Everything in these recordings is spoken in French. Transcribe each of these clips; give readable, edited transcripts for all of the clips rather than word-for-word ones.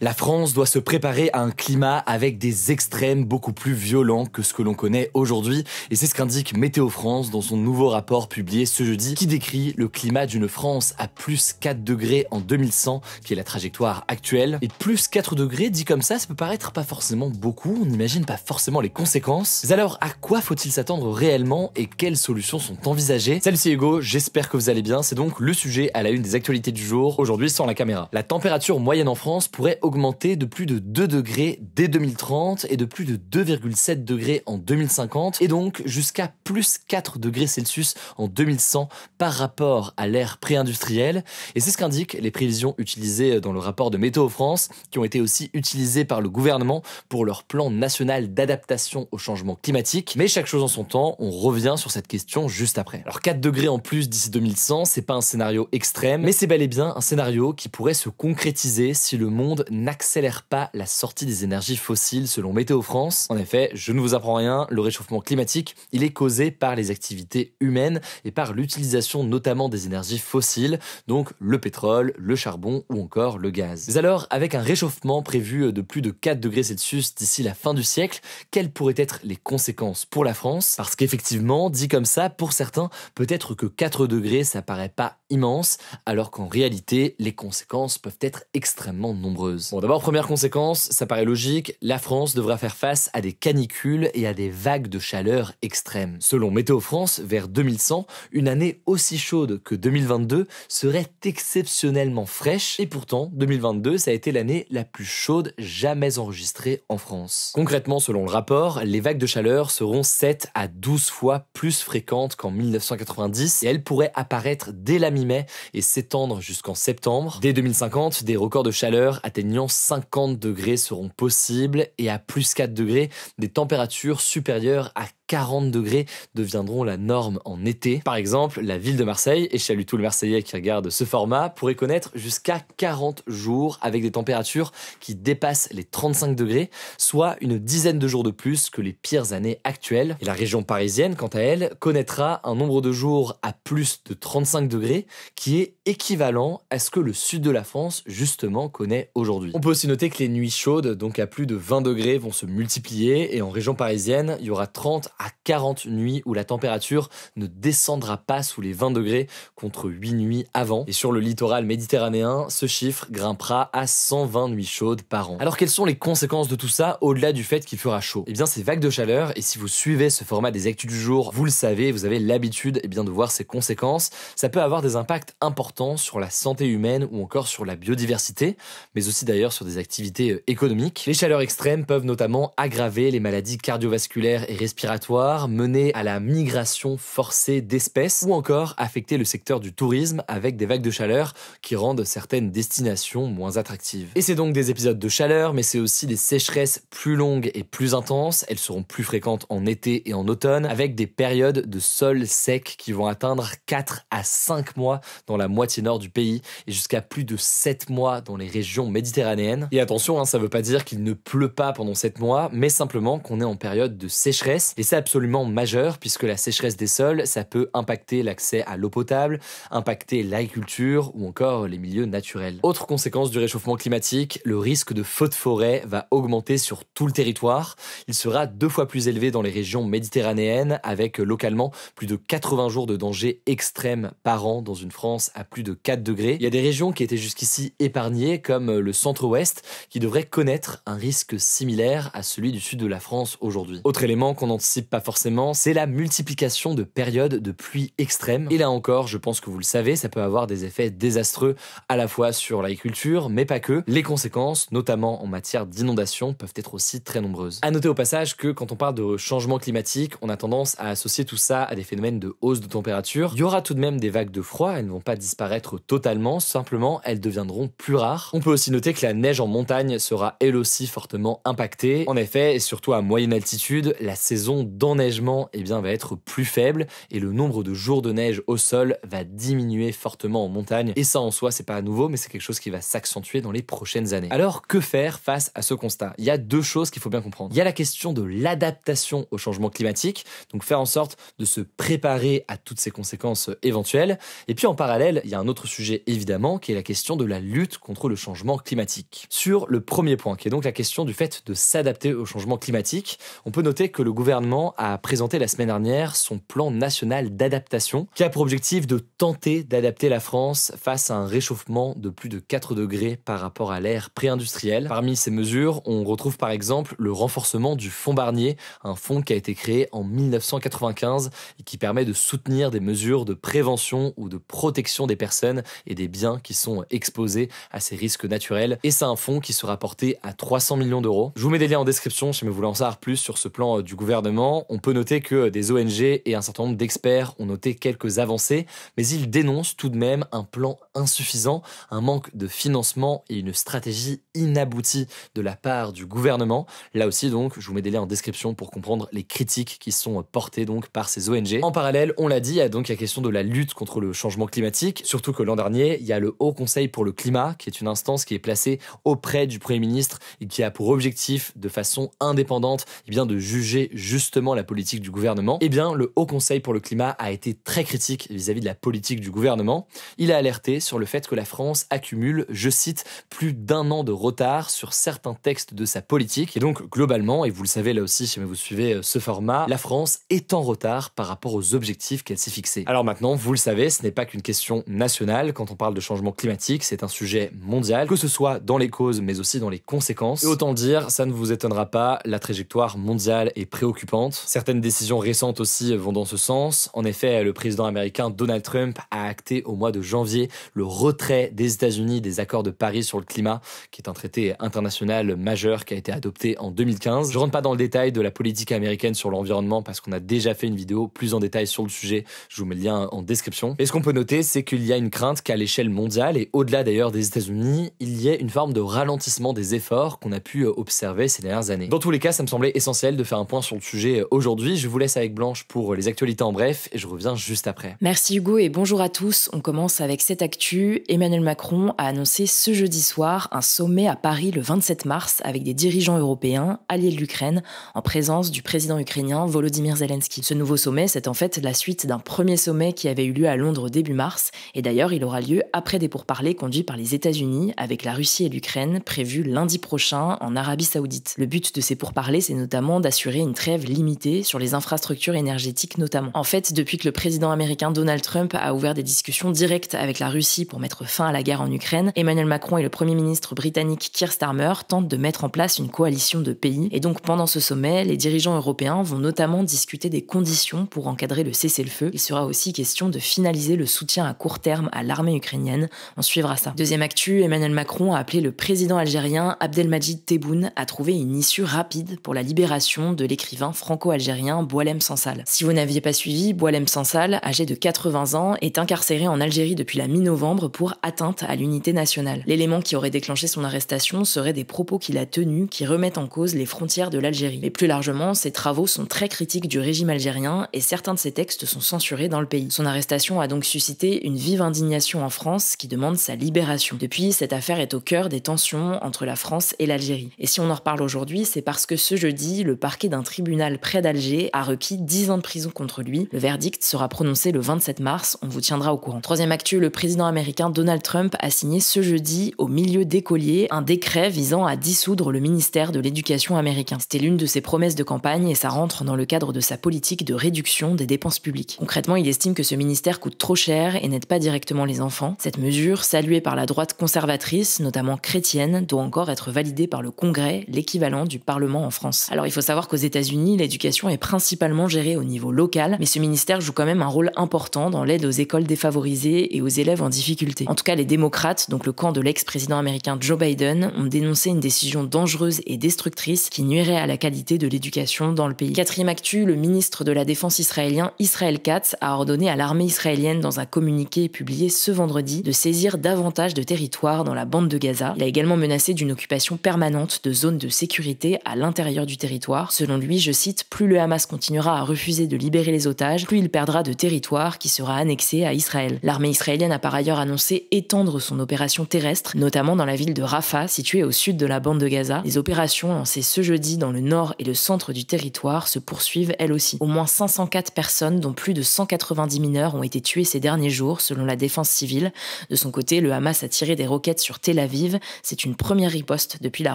La France doit se préparer à un climat avec des extrêmes beaucoup plus violents que ce que l'on connaît aujourd'hui, et c'est ce qu'indique Météo France dans son nouveau rapport publié ce jeudi, qui décrit le climat d'une France à plus 4 degrés en 2100, qui est la trajectoire actuelle. Et plus 4 degrés, dit comme ça peut paraître pas forcément beaucoup, on n'imagine pas forcément les conséquences. Mais alors, à quoi faut-il s'attendre réellement et quelles solutions sont envisagées? Salut, c'est Hugo, j'espère que vous allez bien, c'est donc le sujet à la une des actualités du jour, aujourd'hui sans la caméra. La température moyenne en France pourrait augmenter de plus de 2 degrés dès 2030 et de plus de 2,7 degrés en 2050 et donc jusqu'à plus 4 degrés Celsius en 2100 par rapport à l'ère pré-industrielle. Et c'est ce qu'indiquent les prévisions utilisées dans le rapport de Météo France, qui ont été aussi utilisées par le gouvernement pour leur plan national d'adaptation au changement climatique. Mais chaque chose en son temps, on revient sur cette question juste après. Alors 4 degrés en plus d'ici 2100, c'est pas un scénario extrême, mais c'est bel et bien un scénario qui pourrait se concrétiser si le monde n'accélère pas la sortie des énergies fossiles selon Météo France. En effet, je ne vous apprends rien, le réchauffement climatique, il est causé par les activités humaines et par l'utilisation notamment des énergies fossiles, donc le pétrole, le charbon ou encore le gaz. Mais alors, avec un réchauffement prévu de plus de 4 degrés Celsius d'ici la fin du siècle, quelles pourraient être les conséquences pour la France? Parce qu'effectivement, dit comme ça, pour certains, peut-être que 4 degrés, ça paraît pas immense, alors qu'en réalité, les conséquences peuvent être extrêmement nombreuses. Bon, d'abord, première conséquence, ça paraît logique, la France devra faire face à des canicules et à des vagues de chaleur extrêmes. Selon Météo France, vers 2100, une année aussi chaude que 2022 serait exceptionnellement fraîche, et pourtant, 2022, ça a été l'année la plus chaude jamais enregistrée en France. Concrètement, selon le rapport, les vagues de chaleur seront 7 à 12 fois plus fréquentes qu'en 1990, et elles pourraient apparaître dès la mi-mai et s'étendre jusqu'en septembre. Dès 2050, des records de chaleur atteignant 50 degrés seront possibles, et à plus 4 degrés, des températures supérieures à 40 degrés deviendront la norme en été. Par exemple, la ville de Marseille, et je salue tous les Marseillais qui regardent ce format, pourrait connaître jusqu'à 40 jours avec des températures qui dépassent les 35 degrés, soit une dizaine de jours de plus que les pires années actuelles. Et la région parisienne, quant à elle, connaîtra un nombre de jours à plus de 35 degrés qui est équivalent à ce que le sud de la France, justement, connaît aujourd'hui. On peut aussi noter que les nuits chaudes, donc à plus de 20 degrés, vont se multiplier, et en région parisienne, il y aura 30 à 40 nuits où la température ne descendra pas sous les 20 degrés contre 8 nuits avant. Et sur le littoral méditerranéen, ce chiffre grimpera à 120 nuits chaudes par an. Alors quelles sont les conséquences de tout ça au-delà du fait qu'il fera chaud? Eh bien, ces vagues de chaleur, et si vous suivez ce format des actus du jour, vous le savez, vous avez l'habitude de voir ces conséquences, ça peut avoir des impacts importants sur la santé humaine ou encore sur la biodiversité, mais aussi d'ailleurs sur des activités économiques. Les chaleurs extrêmes peuvent notamment aggraver les maladies cardiovasculaires et respiratoires, mener à la migration forcée d'espèces ou encore affecter le secteur du tourisme avec des vagues de chaleur qui rendent certaines destinations moins attractives. Et c'est donc des épisodes de chaleur, mais c'est aussi des sécheresses plus longues et plus intenses. Elles seront plus fréquentes en été et en automne, avec des périodes de sol sec qui vont atteindre 4 à 5 mois dans la moitié nord du pays et jusqu'à plus de 7 mois dans les régions méditerranéennes. Et attention, ça veut pas dire qu'il ne pleut pas pendant 7 mois, mais simplement qu'on est en période de sécheresse. Et c'est absolument majeur, puisque la sécheresse des sols, ça peut impacter l'accès à l'eau potable, impacter l'agriculture ou encore les milieux naturels. Autre conséquence du réchauffement climatique, le risque de feux de forêt va augmenter sur tout le territoire. Il sera 2 fois plus élevé dans les régions méditerranéennes, avec localement plus de 80 jours de danger extrême par an dans une France à plus de 4 degrés. Il y a des régions qui étaient jusqu'ici épargnées, comme le centre-ouest, qui devraient connaître un risque similaire à celui du sud de la France aujourd'hui. Autre élément qu'on anticipe pas forcément, c'est la multiplication de périodes de pluie extrêmes. Et là encore, je pense que vous le savez, ça peut avoir des effets désastreux à la fois sur l'agriculture, mais pas que. Les conséquences, notamment en matière d'inondation, peuvent être aussi très nombreuses. À noter au passage que quand on parle de changement climatique, on a tendance à associer tout ça à des phénomènes de hausse de température. Il y aura tout de même des vagues de froid, elles ne vont pas disparaître totalement, simplement elles deviendront plus rares. On peut aussi noter que la neige en montagne sera elle aussi fortement impactée. En effet, et surtout à moyenne altitude, la saison d'enneigement va être plus faible et le nombre de jours de neige au sol va diminuer fortement en montagne. Et ça en soi, c'est pas nouveau, mais c'est quelque chose qui va s'accentuer dans les prochaines années. Alors, que faire face à ce constat? Il y a 2 choses qu'il faut bien comprendre. Il y a la question de l'adaptation au changement climatique, donc faire en sorte de se préparer à toutes ces conséquences éventuelles. Et puis en parallèle, il y a un autre sujet évidemment qui est la question de la lutte contre le changement climatique. Sur le premier point, qui est donc la question du fait de s'adapter au changement climatique, on peut noter que le gouvernement a présenté la semaine dernière son plan national d'adaptation, qui a pour objectif de tenter d'adapter la France face à un réchauffement de plus de 4 degrés par rapport à l'ère pré-industrielle. Parmi ces mesures, on retrouve par exemple le renforcement du fonds Barnier, un fonds qui a été créé en 1995 et qui permet de soutenir des mesures de prévention ou de protection des personnes et des biens qui sont exposés à ces risques naturels. Et c'est un fonds qui sera porté à 300 millions d'euros. Je vous mets des liens en description si vous voulez en savoir plus sur ce plan du gouvernement. On peut noter que des ONG et un certain nombre d'experts ont noté quelques avancées, mais ils dénoncent tout de même un plan insuffisant, un manque de financement et une stratégie inaboutie de la part du gouvernement. Là aussi donc, je vous mets des liens en description pour comprendre les critiques qui sont portées donc par ces ONG. En parallèle, on l'a dit, il y a donc la question de la lutte contre le changement climatique, surtout que l'an dernier, il y a le Haut Conseil pour le climat, qui est une instance qui est placée auprès du Premier ministre et qui a pour objectif, de façon indépendante, de juger justement la politique du gouvernement. Eh bien, le Haut Conseil pour le climat a été très critique vis-à-vis de la politique du gouvernement. Il a alerté sur le fait que la France accumule, je cite, plus d'1 an de retard sur certains textes de sa politique. Et donc, globalement, et vous le savez là aussi si vous suivez ce format, la France est en retard par rapport aux objectifs qu'elle s'est fixés. Alors maintenant, vous le savez, ce n'est pas qu'une question nationale. Quand on parle de changement climatique, c'est un sujet mondial, que ce soit dans les causes, mais aussi dans les conséquences. Et autant dire, ça ne vous étonnera pas, la trajectoire mondiale est préoccupante. Certaines décisions récentes aussi vont dans ce sens. En effet, le président américain Donald Trump a acté au mois de janvier le retrait des États-Unis des accords de Paris sur le climat, qui est un traité international majeur qui a été adopté en 2015. Je rentre pas dans le détail de la politique américaine sur l'environnement parce qu'on a déjà fait une vidéo plus en détail sur le sujet. Je vous mets le lien en description. Et ce qu'on peut noter, c'est qu'il y a une crainte qu'à l'échelle mondiale et au-delà d'ailleurs des États-Unis, il y ait une forme de ralentissement des efforts qu'on a pu observer ces dernières années. Dans tous les cas, ça me semblait essentiel de faire un point sur le sujet aujourd'hui. Je vous laisse avec Blanche pour les actualités en bref et je reviens juste après. Merci Hugo et bonjour à tous. On commence avec cette actu. Emmanuel Macron a annoncé ce jeudi soir un sommet à Paris le 27 mars avec des dirigeants européens alliés de l'Ukraine en présence du président ukrainien Volodymyr Zelensky. Ce nouveau sommet, c'est en fait la suite d'un premier sommet qui avait eu lieu à Londres début mars et d'ailleurs il aura lieu après des pourparlers conduits par les États-Unis avec la Russie et l'Ukraine prévus lundi prochain en Arabie Saoudite. Le but de ces pourparlers, c'est notamment d'assurer une trêve limitée sur les infrastructures énergétiques notamment. En fait, depuis que le président américain Donald Trump a ouvert des discussions directes avec la Russie pour mettre fin à la guerre en Ukraine, Emmanuel Macron et le premier ministre britannique Keir Starmer tentent de mettre en place une coalition de pays. Et donc pendant ce sommet, les dirigeants européens vont notamment discuter des conditions pour encadrer le cessez-le-feu. Il sera aussi question de finaliser le soutien à court terme à l'armée ukrainienne. On suivra ça. Deuxième actu, Emmanuel Macron a appelé le président algérien Abdelmadjid Tebboune à trouver une issue rapide pour la libération de l'écrivain franco-algérien Boualem Sansal. Si vous n'aviez pas suivi, Boualem Sansal, âgé de 80 ans, est incarcéré en Algérie depuis la mi-novembre pour atteinte à l'unité nationale. L'élément qui aurait déclenché son arrestation serait des propos qu'il a tenus qui remettent en cause les frontières de l'Algérie. Mais plus largement, ses travaux sont très critiques du régime algérien et certains de ses textes sont censurés dans le pays. Son arrestation a donc suscité une vive indignation en France qui demande sa libération. Depuis, cette affaire est au cœur des tensions entre la France et l'Algérie. Et si on en reparle aujourd'hui, c'est parce que ce jeudi, le parquet d'un tribunal près d'Alger a requis 10 ans de prison contre lui. Le verdict sera prononcé le 27 mars, on vous tiendra au courant. Troisième actu, le président américain Donald Trump a signé ce jeudi, au milieu d'écoliers, un décret visant à dissoudre le ministère de l'Éducation américain. C'était l'une de ses promesses de campagne et ça rentre dans le cadre de sa politique de réduction des dépenses publiques. Concrètement, il estime que ce ministère coûte trop cher et n'aide pas directement les enfants. Cette mesure, saluée par la droite conservatrice, notamment chrétienne, doit encore être validée par le Congrès, l'équivalent du Parlement en France. Alors il faut savoir qu'aux États-Unis, l'éducation est principalement gérée au niveau local, mais ce ministère joue quand même un rôle important dans l'aide aux écoles défavorisées et aux élèves en difficulté. En tout cas, les démocrates, donc le camp de l'ex-président américain Joe Biden, ont dénoncé une décision dangereuse et destructrice qui nuirait à la qualité de l'éducation dans le pays. Quatrième actu, le ministre de la Défense israélien Israel Katz a ordonné à l'armée israélienne dans un communiqué publié ce vendredi de saisir davantage de territoires dans la bande de Gaza. Il a également menacé d'une occupation permanente de zones de sécurité à l'intérieur du territoire. Selon lui, je cite, plus le Hamas continuera à refuser de libérer les otages, plus il perdra de territoire qui sera annexé à Israël. L'armée israélienne a par ailleurs annoncé étendre son opération terrestre, notamment dans la ville de Rafah, située au sud de la bande de Gaza. Les opérations lancées ce jeudi dans le nord et le centre du territoire se poursuivent elles aussi. Au moins 504 personnes, dont plus de 190 mineurs, ont été tuées ces derniers jours, selon la défense civile. De son côté, le Hamas a tiré des roquettes sur Tel Aviv. C'est une première riposte depuis la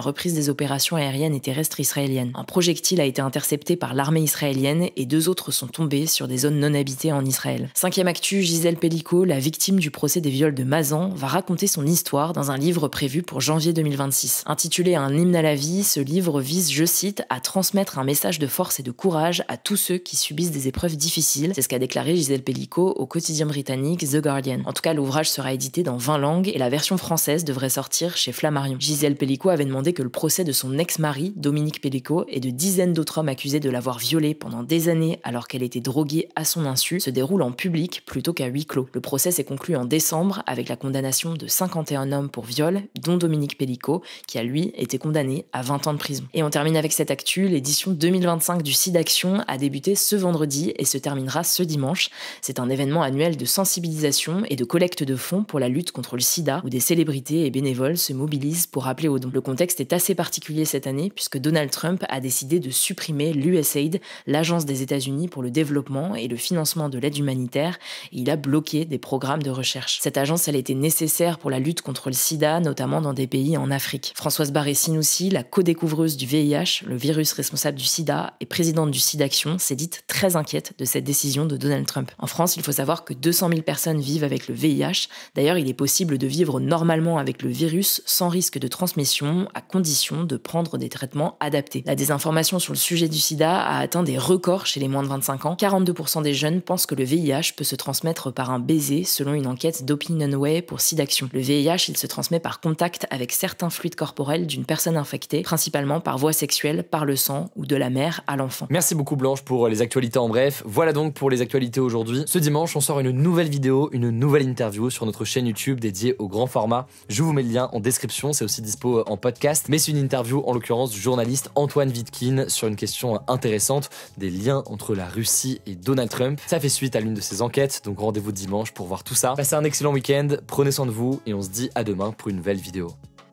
reprise des opérations aériennes et terrestres israéliennes. Un projectile a été intercepté par l'armée israélienne et 2 autres sont tombés sur des zones non habitées en Israël. 5e actu, Gisèle Pelicot, la victime du procès des viols de Mazan, va raconter son histoire dans un livre prévu pour janvier 2026. Intitulé Un hymne à la vie, ce livre vise, je cite, à transmettre un message de force et de courage à tous ceux qui subissent des épreuves difficiles. C'est ce qu'a déclaré Gisèle Pelicot au quotidien britannique The Guardian. En tout cas, l'ouvrage sera édité dans 20 langues et la version française devrait sortir chez Flammarion. Gisèle Pelicot avait demandé que le procès de son ex-mari, Dominique Pelicot, et de dizaines d'autres hommes accusés de l'avoir violée pendant des années alors qu'elle était droguée à son insu, se déroule en public plutôt qu'à huis clos. Le procès s'est conclu en décembre avec la condamnation de 51 hommes pour viol, dont Dominique Pelicot, qui a lui été condamné à 20 ans de prison. Et on termine avec cette actu, l'édition 2025 du SIDAction a débuté ce vendredi et se terminera ce dimanche. C'est un événement annuel de sensibilisation et de collecte de fonds pour la lutte contre le sida, où des célébrités et bénévoles se mobilisent pour appeler aux dons. Le contexte est assez particulier cette année puisque Donald Trump a décidé de supprimer l'USAID, l'agence des États-Unis pour le développement et le financement de l'aide humanitaire, et il a bloqué des programmes de recherche. Cette agence, elle était nécessaire pour la lutte contre le sida, notamment dans des pays en Afrique. Françoise Barré-Sinoussi, la co-découvreuse du VIH, le virus responsable du sida et présidente du SIDAction, s'est dite très inquiète de cette décision de Donald Trump. En France, il faut savoir que 200 000 personnes vivent avec le VIH. D'ailleurs, il est possible de vivre normalement avec le virus sans risque de transmission, à condition de prendre des traitements adaptés. La désinformation sur le sujet du sida a atteint des records chez les moins de 25 ans. 42% des jeunes pensent que le VIH peut se transmettre par un baiser, selon une enquête d'Opinionway pour SIDAction. Le VIH, il se transmet par contact avec certains fluides corporels d'une personne infectée, principalement par voie sexuelle, par le sang ou de la mère à l'enfant. Merci beaucoup Blanche pour les actualités en bref. Voilà donc pour les actualités aujourd'hui. Ce dimanche, on sort une nouvelle vidéo, une nouvelle interview sur notre chaîne YouTube dédiée au grand format. Je vous mets le lien en description, c'est aussi dispo en podcast. Mais c'est une interview en l'occurrence du journaliste Antoine Vitkin sur une question intéressante, des liens entre la Russie et Donald Trump. Ça fait suite à l'une de ses enquêtes, donc rendez-vous dimanche pour voir tout ça. Passez un excellent week-end, prenez soin de vous et on se dit à demain pour une nouvelle vidéo.